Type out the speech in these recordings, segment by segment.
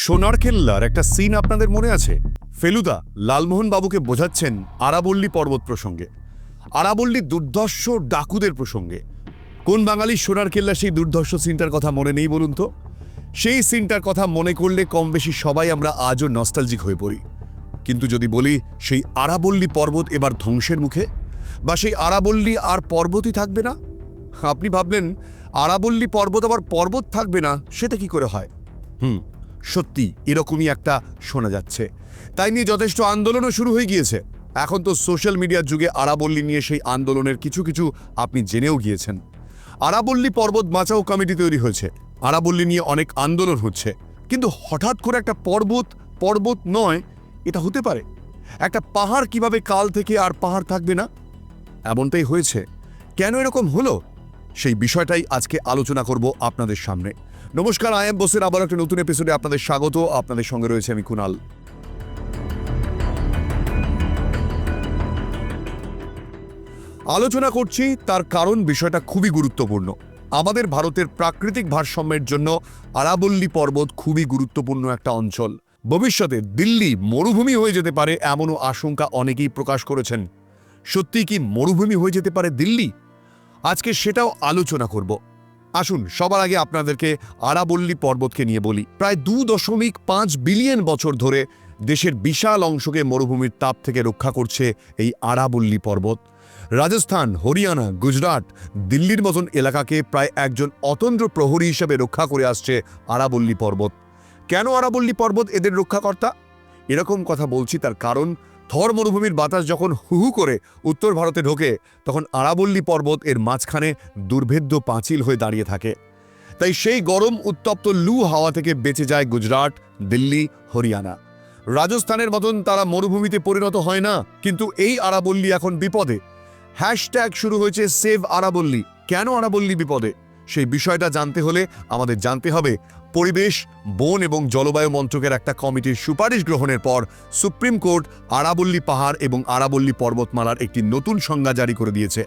সোনার কেল্লার একটা সিন আপনাদের মনে আছে? ফেলুদা লালমোহন বাবুকে বোঝাচ্ছেন আরাবল্লী পর্বত প্রসঙ্গে, আরাবল্লী দুর্ধর্ষ ডাকুদের প্রসঙ্গে। কোন বাঙালি সোনার কেল্লা সেই দুর্ধর্ষ সিনটার কথা মনে নেই বলুন তো? সেই সিনটার কথা মনে করলে কম বেশি সবাই আমরা আজও নস্টালজিক হয়ে পড়ি। কিন্তু যদি বলি সেই আরাবল্লী পর্বত এবার ধ্বংসের মুখে, বা সেই আরাবল্লী আর পর্বতই থাকবে না, আপনি ভাবলেন আরাবল্লী পর্বত আবার পর্বত থাকবে না, সেটা কি করে হয়? সত্যি এরকমই একটা শোনা যাচ্ছে। তাই নিয়ে যথেষ্ট আন্দোলনও শুরু হয়ে গিয়েছে। এখন তো সোশ্যাল মিডিয়ার যুগে আরাবল্লী নিয়ে সেই আন্দোলনের কিছু কিছু আপনি জেনেও গিয়েছেন। আরাবল্লী পর্বত বাঁচাও কমিটি তৈরি হয়েছে, আরাবল্লী নিয়ে অনেক আন্দোলন হচ্ছে। কিন্তু হঠাৎ করে একটা পর্বত পর্বত নয়, এটা হতে পারে? একটা পাহাড় কিভাবে কাল থেকে আর পাহাড় থাকবে না? এমনটাই হয়েছে। কেন এরকম হলো, সেই বিষয়টাই আজকে আলোচনা করব আপনাদের সামনে। নমস্কার, আই এম বোসের আবার একটা নতুন এপিসোডে আপনাদের স্বাগত। আপনাদের সঙ্গে রয়েছে আমি কুনাল। আলোচনা করছি তার কারণ বিষয়টা খুবই গুরুত্বপূর্ণ। আমাদের ভারতের প্রাকৃতিক ভারসাম্যের জন্য আরাবল্লী পর্বত খুবই গুরুত্বপূর্ণ একটা অঞ্চল। ভবিষ্যতে দিল্লি মরুভূমি হয়ে যেতে পারে এমনও আশঙ্কা অনেকেই প্রকাশ করেছেন। সত্যি কি মরুভূমি হয়ে যেতে পারে দিল্লি? আজকে সেটাও আলোচনা করব। আসুন সবার আগে আপনাদেরকে আরাবল্লী পর্বতকে নিয়ে বলি। প্রায় 2.5 বিলিয়ন বছর ধরে দেশের বিশাল অংশকে মরুভূমির তাপ থেকে রক্ষা করছে এই আরাবল্লী পর্বত। রাজস্থান, হরিয়ানা, গুজরাট, দিল্লির মতন এলাকাকে প্রায় একজন অতন্দ্র প্রহরী হিসেবে রক্ষা করে আসছে আরাবল্লী পর্বত। কেন আরাবল্লী পর্বত এদের রক্ষাকর্তা? এরকম কথা বলছি তার কারণ, থর মরুভূমির বাতাস যখন হুহু করে উত্তর ভারতে ঢোকে, তখন আরাবল্লী পর্বত এর মাঝখানে দুর্ভেদ্য পাঁচিল হয়ে দাঁড়িয়ে থাকে। তাই সেই গরম উত্তপ্ত লু হাওয়া থেকে বেঁচে যায় গুজরাট, দিল্লি, হরিয়ানা। রাজস্থানের মতন তারা মরুভূমিতে পরিণত হয় না। কিন্তু এই আরাবল্লী এখন বিপদে। হ্যাশট্যাগ শুরু হয়েছে সেভ আরাবল্লী। কেন আরাবল্লী বিপদে? সেই বিষয়টা জানতে হলে আমাদের জানতে হবে পরিবেশ, বন এবং জলবায়ু মন্ত্রকের একটা কমিটির সুপারিশ গ্রহণের পর সুপ্রিম কোর্ট আরাবল্লী পাহাড় এবং আরাবল্লী পর্বতমালার একটি নতুন সংজ্ঞা জারি করে দিয়েছে।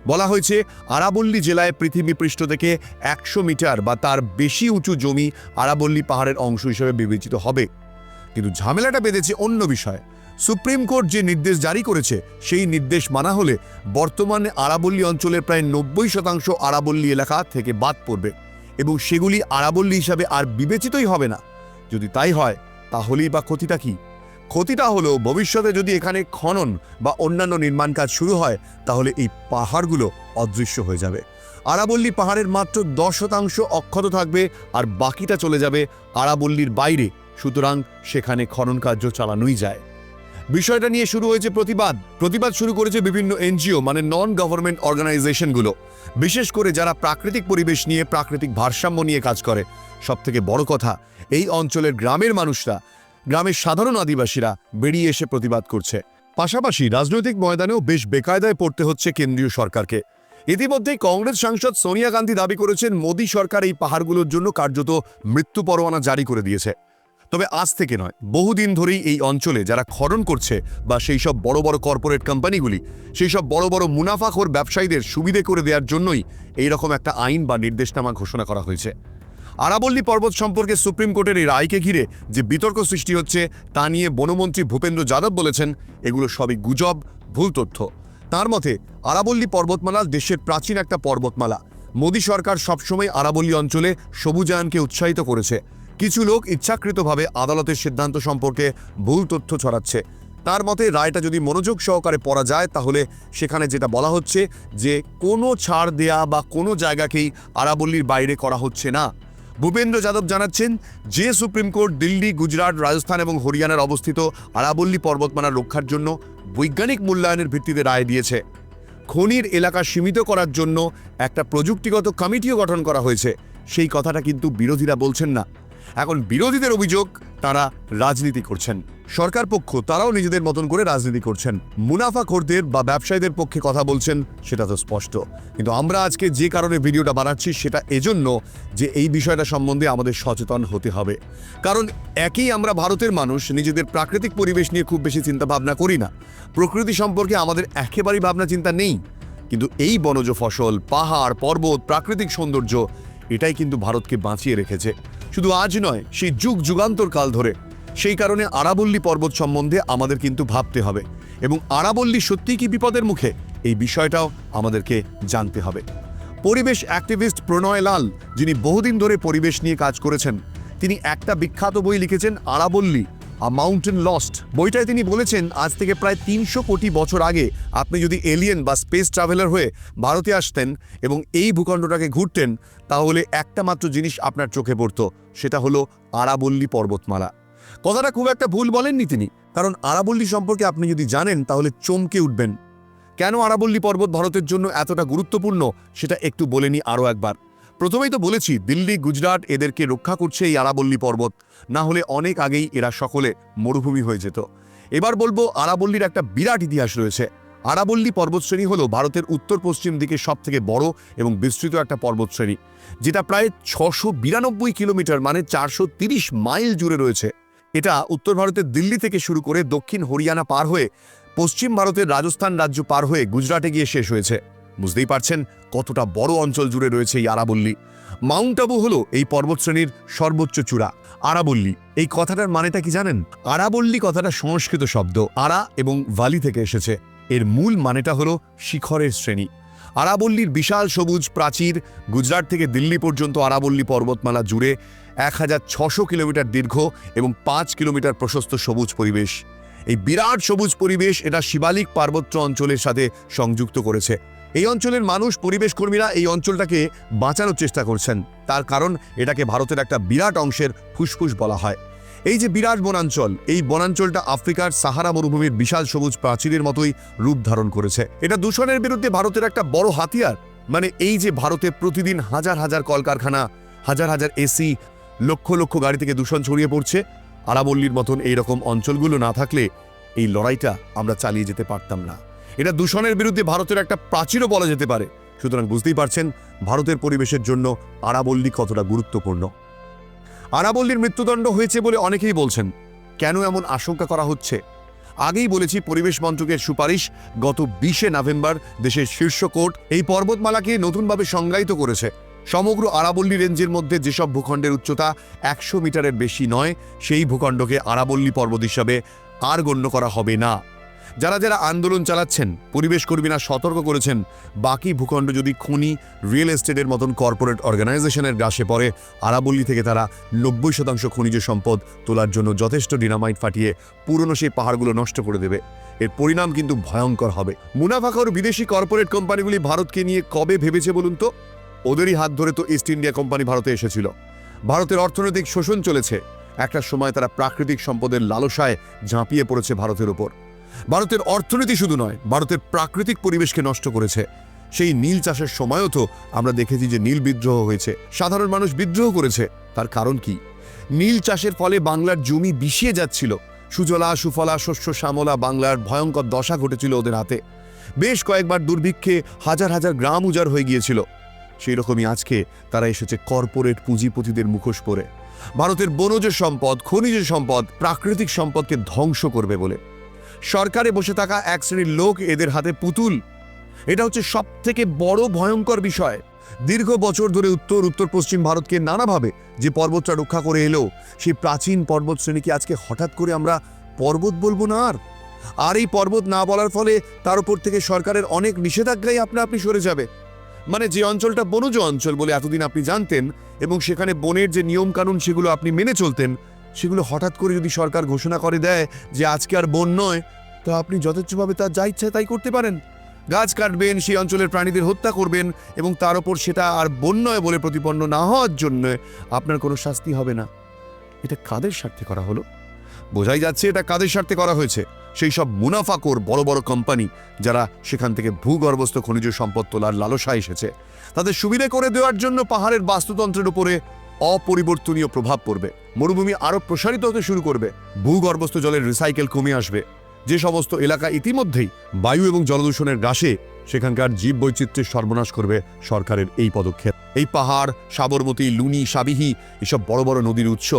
বলা হয়েছে আরাবল্লী জেলায় পৃথিবী পৃষ্ঠ থেকে 100 মিটার বা তার বেশি উঁচু জমি আরাবল্লী পাহাড়ের অংশ হিসেবে বিবেচিত হবে। কিন্তু ঝামেলাটা বেঁধেছে অন্য বিষয়। সুপ্রিম কোর্ট যে নির্দেশ জারি করেছে, সেই নির্দেশ মানা হলে বর্তমানে আরাবল্লী অঞ্চলের প্রায় 90% আরাবল্লী এলাকা থেকে বাদ পড়বে এবং সেগুলি আরাবল্লী হিসাবে আর বিবেচিতই হবে না। যদি তাই হয় তাহলেই বা ক্ষতিটা কি? ক্ষতিটা হলো ভবিষ্যতে যদি এখানে খনন বা অন্যান্য নির্মাণ কাজ শুরু হয়, তাহলে এই পাহাড়গুলো অদৃশ্য হয়ে যাবে। আরাবল্লী পাহাড়ের মাত্র 10% অক্ষত থাকবে আর বাকিটা চলে যাবে আরাবল্লীর বাইরে। সুতরাং সেখানে খনন কার্য চালানোই যায়। বিষয়টা নিয়ে শুরু হয়েছে প্রতিবাদ শুরু করেছে বিভিন্ন এনজিও, মানে নন গভর্নমেন্ট অর্গানাইজেশনগুলো, বিশেষ করে যারা প্রাকৃতিক পরিবেশ নিয়ে, প্রাকৃতিক ভারসাম্য নিয়ে কাজ করে। সবথেকে বড় কথা, এই অঞ্চলের গ্রামের মানুষরা, গ্রামের সাধারণ আদিবাসীরা বেরিয়ে এসে প্রতিবাদ করছে। পাশাপাশি রাজনৈতিক ময়দানেও বেশ বেকায়দায় পড়তে হচ্ছে কেন্দ্রীয় সরকারকে। ইতিমধ্যেই কংগ্রেস সাংসদ সোনিয়া গান্ধী দাবি করেছেন মোদী সরকার এই পাহাড়গুলোর জন্য কার্যত মৃত্যু পরোয়ানা জারি করে দিয়েছে। তবে আজ থেকে নয়, বহুদিন ধরেই এই অঞ্চলে যারা খনন করছে বা সেই সব বড় বড় কর্পোরেট কোম্পানিগুলি, সেই সব বড় বড় মুনাফাখোর ব্যবসায়ীদের সুবিধে করে দেওয়ার জন্যই এইরকম একটা আইন বা নির্দেশনামা ঘোষণা করা হয়েছে। আরাবল্লী পর্বত সম্পর্কে সুপ্রিম কোর্টের এই রায়কে ঘিরে যে বিতর্ক সৃষ্টি হচ্ছে, তা নিয়ে বনমন্ত্রী ভূপেন্দ্র যাদব বলেছেন এগুলো সবই গুজব, ভুল তথ্য। তার মতে আরাবল্লী পর্বতমালা দেশের প্রাচীন একটা পর্বতমালা। মোদী সরকার সবসময় আরাবল্লী অঞ্চলে সবুজায়নকে উৎসাহিত করেছে। কিছু লোক ইচ্ছাকৃতভাবে আদালতের সিদ্ধান্ত সম্পর্কে ভুল তথ্য ছড়াচ্ছে। তার মতে রায়টা যদি মনোযোগ সহকারে পড়া যায়, তাহলে সেখানে যেটা বলা হচ্ছে যে কোনো ছাড় দেয়া বা কোনো জায়গাকেই আরাবল্লীর বাইরে করা হচ্ছে না। ভূপেন্দ্র যাদব জানাচ্ছেন যে সুপ্রিম কোর্ট দিল্লি, গুজরাট, রাজস্থান এবং হরিয়ানার অবস্থিত আরাবল্লী পর্বতমালা রক্ষার জন্য বৈজ্ঞানিক মূল্যায়নের ভিত্তিতে রায় দিয়েছে। খনির এলাকা সীমিত করার জন্য একটা প্রযুক্তিগত কমিটিও গঠন করা হয়েছে, সেই কথাটা কিন্তু বিরোধীরা বলছেন না। এখন বিরোধীদের অভিযোগ তারা রাজনীতি করছেন। সরকার পক্ষ তারাও নিজেদের মতন করে রাজনীতি করছেন, মুনাফাখোরদের বা ব্যবসায়ীদের পক্ষে কথা বলছেন, সেটা তো স্পষ্ট। কিন্তু আমরা আজকে যে কারণে ভিডিওটা বানাচ্ছি সেটা এজন্য যে এই বিষয়টা সম্বন্ধে আমাদের সচেতন হতে হবে। কারণ একই আমরা ভারতের মানুষ, নিজেদের প্রাকৃতিক পরিবেশ নিয়ে খুব বেশি চিন্তা ভাবনা করি না। প্রকৃতি সম্পর্কে আমাদের একেবারেই ভাবনা চিন্তা নেই। কিন্তু এই বনজ ফসল, পাহাড়, পর্বত, প্রাকৃতিক সৌন্দর্য, এটাই কিন্তু ভারতকে বাঁচিয়ে রেখেছে। শুধু আজ নয়, সেই যুগ যুগান্তর কাল ধরে। সেই কারণে আরাবল্লী পর্বত সম্বন্ধে আমাদের কিন্তু ভাবতে হবে, এবং আরাবল্লী সত্যিই কি বিপদের মুখে, এই বিষয়টাও আমাদেরকে জানতে হবে। পরিবেশ অ্যাক্টিভিস্ট প্রণয় লাল, যিনি বহুদিন ধরে পরিবেশ নিয়ে কাজ করেছেন, তিনি একটা বিখ্যাত বই লিখেছেন, আরাবল্লী আ মাউন্টেন লস্ট। বইটায় তিনি বলেছেন, আজ থেকে প্রায় 300 কোটি বছর আগে আপনি যদি এলিয়েন বা স্পেস ট্রাভেলার হয়ে ভারতে আসতেন এবং এই ভূখণ্ডটাকে ঘুরতেন, তাহলে একটা মাত্র জিনিস আপনার চোখে পড়ত, সেটা হলো আরাবল্লী পর্বতমালা। কথাটা খুব একটা ভুল বলেননি তিনি, কারণ আরাবল্লী সম্পর্কে আপনি যদি জানেন তাহলে চমকে উঠবেন। কেন আরাবল্লী পর্বত ভারতের জন্য এতটা গুরুত্বপূর্ণ সেটা একটু বলে নিই আরও একবার। প্রথমেই তো বলেছি, দিল্লি গুজরাট এদেরকে রক্ষা করছে এই আরাবল্লী পর্বত, না হলে অনেক আগেই এরা সকলে মরুভূমি হয়ে যেত। এবার বলবো, আরাবল্লীর একটা বিরাট ইতিহাস রয়েছে। আরাবল্লী পর্বতশ্রেণী হলো ভারতের উত্তর পশ্চিম দিকে সব থেকে বড় এবং বিস্তৃত একটা পর্বতশ্রেণী, যেটা প্রায় 692 কিলোমিটার মানে 430 মাইল জুড়ে রয়েছে। এটা উত্তর ভারতের দিল্লি থেকে শুরু করে দক্ষিণ হরিয়ানা পার হয়ে পশ্চিম ভারতের রাজস্থান রাজ্য পার হয়ে গুজরাটে গিয়ে শেষ হয়েছে। বুঝতেই পারছেন কতটা বড় অঞ্চল জুড়ে রয়েছে এই আরাবল্লী। মাউন্ট আবু হলো এই পর্বতশ্রেণীর সর্বোচ্চ চূড়া। আরাবল্লী এই কথাটার মানেটা কি জানেন? আরাবল্লী কথাটা সংস্কৃত শব্দ আরা এবং ভালি থেকে এসেছে। এর মূল মানেটা হলো শিখরের শ্রেণী। আরাবল্লীর বিশাল সবুজ প্রাচীর, গুজরাট থেকে দিল্লি পর্যন্ত আরাবল্লী পর্বতমালা জুড়ে 1600 কিলোমিটার দীর্ঘ এবং 5 কিলোমিটার প্রশস্ত সবুজ পরিবেশ। এই বিরাট সবুজ পরিবেশ এটা শিবালিক পার্বত্য অঞ্চলের সাথে সংযুক্ত করেছে। এই অঞ্চলের মানুষ, পরিবেশ কর্মীরা এই অঞ্চলটাকে বাঁচানোর চেষ্টা করছেন, তার কারণ এটাকে ভারতের একটা বিরাট অংশের ফুসফুস বলা হয়। এই যে বিরাট বনাঞ্চল, এই বনাঞ্চলটা আফ্রিকার সাহারা মরুভূমির বিশাল সবুজ প্রাচীরের মতোই রূপ ধারণ করেছে। এটা দূষণের বিরুদ্ধে ভারতের একটা বড় হাতিয়ার। মানে এই যে ভারতে প্রতিদিন হাজার হাজার কলকারখানা, হাজার হাজার এসি, লক্ষ লক্ষ গাড়ি থেকে দূষণ ছড়িয়ে পড়ছে, আরাবল্লীর মতন এইরকম অঞ্চলগুলো না থাকলে এই লড়াইটা আমরা চালিয়ে যেতে পারতাম না। এটা দূষণের বিরুদ্ধে ভারতের একটা প্রাচীরও বলা যেতে পারে। সুতরাং বুঝতেই পারছেন ভারতের পরিবেশের জন্য আরাবল্লী কতটা গুরুত্বপূর্ণ। আরাবল্লীর মৃত্যুদণ্ড হয়েছে বলে অনেকেই বলছেন। কেন এমন আশঙ্কা করা হচ্ছে? আগেই বলেছি, পরিবেশ মন্ত্রকের সুপারিশ গত 20 নভেম্বর দেশের শীর্ষ কোর্ট এই পর্বতমালাকে নতুনভাবে সংজ্ঞায়িত করেছে। সমগ্র আরাবল্লী রেঞ্জের মধ্যে যেসব ভূখণ্ডের উচ্চতা 100 মিটারের বেশি নয়, সেই ভূখণ্ডকে আরাবল্লী পর্বত হিসাবে আর গণ্য করা হবে না। যারা যারা আন্দোলন চালাচ্ছেন, পরিবেশ কর্মীরা সতর্ক করেছেন, বাকি ভূখণ্ড যদি খনি, রিয়েল এস্টেটের মতন কর্পোরেট অর্গানাইজেশনের গ্রাসে পড়ে, আরাবল্লী থেকে তারা 90% খনিজ সম্পদ তোলার জন্য যথেষ্ট ডিনামাইট ফাটিয়ে পুরনো সেই পাহাড়গুলো নষ্ট করে দেবে। এর পরিণাম কিন্তু ভয়ঙ্কর হবে। মুনাফাখোর বিদেশি কর্পোরেট কোম্পানিগুলি ভারতকে নিয়ে কবে ভেবেছে বলুন তো? ওদেরই হাত ধরে তো ইস্ট ইন্ডিয়া কোম্পানি ভারতে এসেছিল। ভারতের অর্থনৈতিক শোষণ চলেছে। একটা সময় তারা প্রাকৃতিক সম্পদের লালসায় ঝাঁপিয়ে পড়েছে ভারতের ওপর। ভারতের অর্থনীতি শুধু নয়, ভারতের প্রাকৃতিক পরিবেশকে নষ্ট করেছে। সেই নীল চাষের সময়ও তো আমরা দেখেছি যে নীল বিদ্রোহ হয়েছে, সাধারণ মানুষ বিদ্রোহ করেছে। তার কারণ কি? নীল চাষের ফলে বাংলার জমি বিষিয়ে যাচ্ছিল। সুজলা সুফলা শস্য শ্যামলা বাংলার ভয়ঙ্কর দশা ঘটেছিল ওদের হাতে। বেশ কয়েকবার দুর্ভিক্ষে হাজার হাজার গ্রাম উজাড় হয়ে গিয়েছিল। সেই রকমই আজকে তারা এসেছে কর্পোরেট পুঁজিপতিদের মুখোশ পরে, ভারতের বনজ সম্পদ, খনিজ সম্পদ, প্রাকৃতিক সম্পদকে ধ্বংস করবে বলে। সরকারে বসে থাকা এক শ্রেণীর লোক এদের হাতে পুতুল। এটা হচ্ছে সব থেকে বড় ভয়ঙ্কর বিষয়। দীর্ঘ বছর ধরে উত্তর পশ্চিম ভারতকে নানাভাবে যে পর্বতটা রক্ষা করে এলো, সেই প্রাচীন পর্বত শ্রেণীকে আজকে হঠাৎ করে আমরা পর্বত বলবো না। আর এই পর্বত না বলার ফলে তার উপর থেকে সরকারের অনেক নিষেধাজ্ঞাই আপনা আপনি সরে যাবে। মানে যে অঞ্চলটা বনজ অঞ্চল বলে এতদিন আপনি জানতেন এবং সেখানে বনের যে নিয়ম কানুন সেগুলো আপনি মেনে চলতেন, সেগুলো হঠাৎ করে যদি সরকার ঘোষণা করে দেয় যে আজকে আর বন নয়, তো আপনি যথেচ্ছভাবে তার যা ইচ্ছা তাই করতে পারেন। গাছ কাটবেন, সেই অঞ্চলের প্রাণীদের হত্যা করবেন এবং তার ওপর সেটা আর বন নয় বলে প্রতিপন্ন না হওয়ার জন্য আপনার কোনো শাস্তি হবে না। এটা কাদের স্বার্থে করা হলো? বোঝাই যাচ্ছে এটা কাদের স্বার্থে করা হয়েছে। সেই সব মুনাফাখোর বড় বড় কোম্পানি যারা সেখান থেকে ভূগর্ভস্থ খনিজ সম্পদ তোলার লালসা এসেছে, তাদের সুবিধা করে দেওয়ার জন্য পাহাড়ের বাস্তুতন্ত্রের উপরে অপরিবর্তনীয় প্রভাব পড়বে। মরুভূমি আরো প্রসারিত হতে শুরু করবে। ভূগর্ভস্থ জলের রিসাইকেল কমে আসবে। যে সমস্ত এলাকা ইতিমধ্যেই বায়ু এবং জলদূষণের গ্রাসে, সেখানকার জীব বৈচিত্র্যের সর্বনাশ করবে সরকারের এই পদক্ষেপ। এই পাহাড়, সাবরমতী, লুনি, সাবিহি, এসব বড় বড় নদীর উৎস,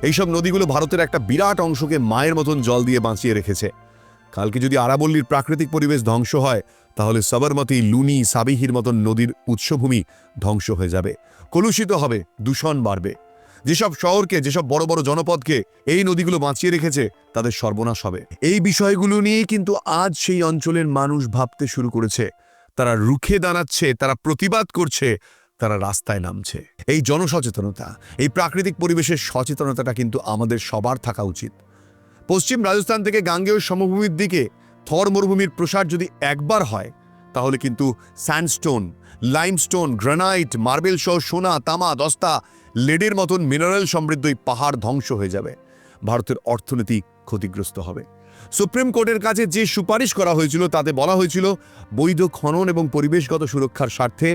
এইসব নদীগুলো ভারতের একটা বিরাট অংশকে মায়ের মতন জল দিয়ে বাঁচিয়ে রেখেছে। কালকে যদি আরাবল্লীর প্রাকৃতিক পরিবেশ ধ্বংস হয়, তাহলে সাবরমতী, লুনি, সাবিহির মতন নদীর উৎসভূমি ধ্বংস হয়ে যাবে, কলুষিত হবে, দূষণ বাড়বে। যেসব শহরকে, যেসব বড় বড় জনপদকে এই নদীগুলো বাঁচিয়ে রেখেছে, তাদের সর্বনাশ হবে। এই বিষয়গুলো নিয়েই কিন্তু আজ সেই অঞ্চলের মানুষ ভাবতে শুরু করেছে। তারা রুখে দাঁড়াচ্ছে, তারা প্রতিবাদ করছে, তারা রাস্তায় নামছে। এই জনসচেতনতা, এই প্রাকৃতিক পরিবেশের সচেতনতাটা কিন্তু আমাদের সবার থাকা উচিত। পশ্চিম রাজস্থান থেকে গাঙ্গেয় সমভূমির দিকে থর মরুভূমির প্রসার যদি একবার হয়, তাহলে কিন্তু স্যান্ডস্টোন, লাইমস্টোন, গ্রানাইট, মার্বেল সহ সোনা, তামা, দস্তা, লেডের মতন মিনারেল সমৃদ্ধ এই পাহাড় ধ্বংস হয়ে যাবে। ভারতের অর্থনীতি ক্ষতিগ্রস্ত হবে। সুপ্রিম কোর্টের কাছে যে সুপারিশ করা হয়েছিল তাতে বলা হয়েছিল বৈধ খনন এবং পরিবেশগত সুরক্ষার স্বার্থে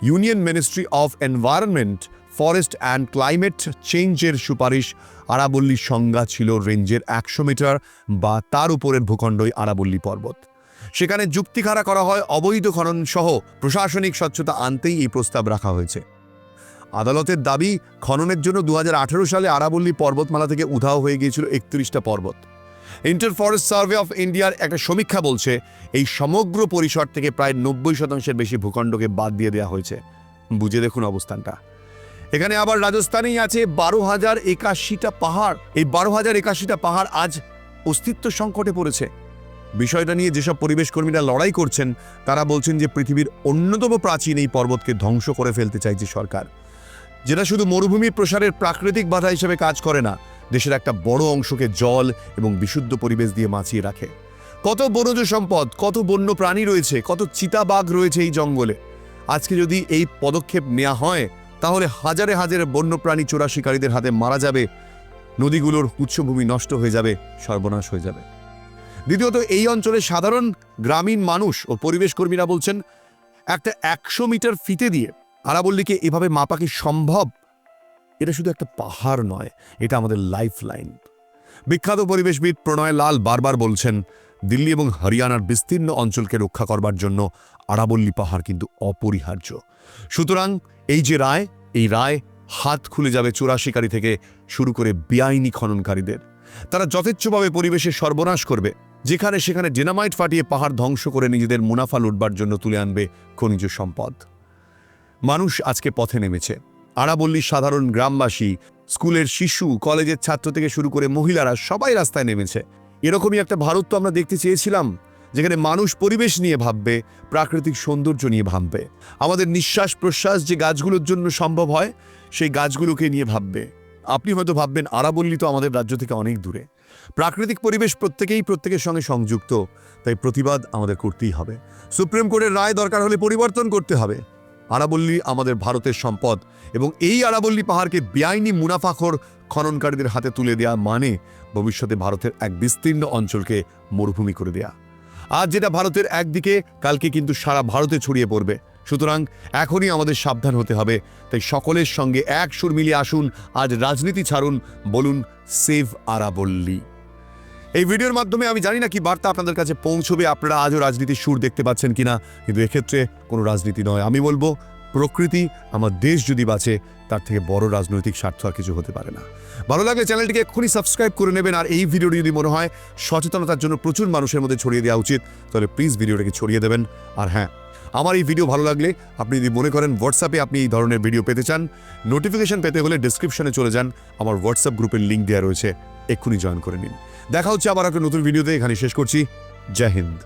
union ministry of environment, forest and climate চেঞ্জের সুপারিশ আরাবল্লীর সংজ্ঞা ছিল রেঞ্জের 100 মিটার বা তার উপরের ভূখণ্ডই আরাবল্লী পর্বত। সেখানে যুক্তি খাড়া করা হয় অবৈধ খনন সহ প্রশাসনিক স্বচ্ছতা আনতেই এই প্রস্তাব রাখা হয়েছে। আদালতের দাবি, খননের জন্য 2018 সালে আরাবল্লী পর্বতমালা থেকে উধাও হয়ে গিয়েছিল 31টা পর্বত। ইন্টার ফরেস্ট সার্ভে অফ ইন্ডিয়ার একটা সমীক্ষা বলছে এই সমগ্র পরিসর থেকে প্রায় 90% বেশি ভূখণ্ডকে বাদ দিয়ে দেওয়া হয়েছে। বুঝে দেখুন অবস্থানটা। এখানে আবার রাজস্থানেই আছে 12,081টা পাহাড়। এই 12,081টা পাহাড় আজ অস্তিত্ব সংকটে পড়েছে। বিষয়টা নিয়ে যেসব পরিবেশ কর্মীরা লড়াই করছেন, তারা বলছেন যে পৃথিবীর অন্যতম প্রাচীন এই পর্বতকে ধ্বংস করে ফেলতে চাইছে সরকার, যেটা শুধু মরুভূমির প্রসারের প্রাকৃতিক বাধা হিসেবে কাজ করে না, দেশের একটা বড় অংশকে জল এবং বিশুদ্ধ পরিবেশ দিয়ে বাঁচিয়ে রাখে। কত বনজ সম্পদ, কত বন্য প্রাণী রয়েছে, কত চিতাবাঘ রয়েছে এই জঙ্গলে। আজকে যদি এই পদক্ষেপ নেওয়া হয়, তাহলে হাজারে হাজারে বন্যপ্রাণী চোরা শিকারীদের হাতে মারা যাবে, নদীগুলোর উচ্চভূমি নষ্ট হয়ে যাবে, সর্বনাশ হয়ে যাবে। দ্বিতীয়ত, এই অঞ্চলের সাধারণ গ্রামীণ মানুষ ও পরিবেশ কর্মীরা বলছেন একটা 100 মিটার ফিতে দিয়ে আরাবল্লীকে এভাবে মাপা কি সম্ভব? এটা শুধু একটা পাহাড় নয়, এটা আমাদের লাইফ লাইন। বিখ্যাত পরিবেশবিদ প্রণয় লাল বারবার বলছেন, দিল্লি এবং হরিয়ানার বিস্তীর্ণ অঞ্চলকে রক্ষা করবার জন্য আরাবল্লী পাহাড় কিন্তু অপরিহার্য। সুতরাং এই যে রায়, এই রায় হাত খুলে যাবে চোরা শিকারী থেকে শুরু করে বেআইনি খননকারীদের। তারা যথেচ্ছভাবে পরিবেশের সর্বনাশ করবে, যেখানে সেখানে ডিনামাইট ফাটিয়ে পাহাড় ধ্বংস করে নিজেদের মুনাফা লুটবার জন্য তুলে আনবে খনিজ সম্পদ। মানুষ আজকে পথে নেমেছে। আরাবল্লীর সাধারণ গ্রামবাসী, স্কুলের শিশু, কলেজের ছাত্র থেকে শুরু করে মহিলারা সবাই রাস্তায় নেমেছে। এরকমই একটা ভারত তো আমরা দেখতে চেয়েছিলাম, যেখানে মানুষ পরিবেশ নিয়ে ভাববে, প্রাকৃতিক সৌন্দর্য নিয়ে ভাববে। আমাদের নিঃশ্বাস প্রশ্বাস যে গাছগুলোর জন্য সম্ভব হয়, সেই গাছগুলোকে নিয়ে ভাববে। আপনি হয়তো ভাববেন আরাবল্লী তো আমাদের রাজ্য থেকে অনেক দূরে। প্রাকৃতিক পরিবেশ প্রত্যেকের সঙ্গে সংযুক্ত, তাই প্রতিবাদ আমাদের করতেই হবে। সুপ্রিম কোর্টের রায় দরকার হলে পরিবর্তন করতে হবে। আরাবল্লী আমাদের ভারতের সম্পদ, এবং এই আরাবল্লী পাহাড়কে বেআইনি মুনাফাখোর খননকারীদের হাতে তুলে দেওয়া মানে ভবিষ্যতে ভারতের এক বিস্তীর্ণ অঞ্চলকে মরুভূমি করে দেয়া। আজ যেটা ভারতের একদিকে, কালকে কিন্তু সারা ভারতে ছড়িয়ে পড়বে। সুতরাং এখনই আমাদের সাবধান হতে হবে। তাই সকলের সঙ্গে এক সুর মিলিয়ে আসুন, আজ রাজনীতি ছাড়ুন, বলুন সেভ আরাবল্লী। এই ভিডিওর মাধ্যমে আমি জানি না কি বার্তা আপনাদের কাছে পৌঁছবে, আপনারা আজও রাজনীতির সুর দেখতে পাচ্ছেন কিনা, কিন্তু এক্ষেত্রে কোনো রাজনীতি নয়। আমি বলবো প্রকৃতি, আমার দেশ যদি বাঁচে, তার থেকে বড় রাজনৈতিক স্বার্থ আর কিছু হতে পারে না। ভালো লাগলে চ্যানেলটিকে এক্ষুনি সাবস্ক্রাইব করে নেবেন। আর এই ভিডিওটি যদি মনে হয় সচেতনতার জন্য প্রচুর মানুষের মধ্যে ছড়িয়ে দেওয়া উচিত, তাহলে প্লিজ ভিডিওটাকে ছড়িয়ে দেবেন। আর হ্যাঁ, আমার এই ভিডিও ভালো লাগলে আপনি যদি মনে করেন হোয়াটসঅ্যাপে আপনি এই ধরনের ভিডিও পেতে চান, নোটিফিকেশন পেতে হলে ডেসক্রিপশনে চলে যান, আমার হোয়াটসঅ্যাপ গ্রুপের লিঙ্ক দেওয়া রয়েছে, এক্ষুনি জয়েন করে নিন। দেখা হচ্ছে আবার একটা নতুন ভিডিওতে। এখানে শেষ করছি। জয় হিন্দ।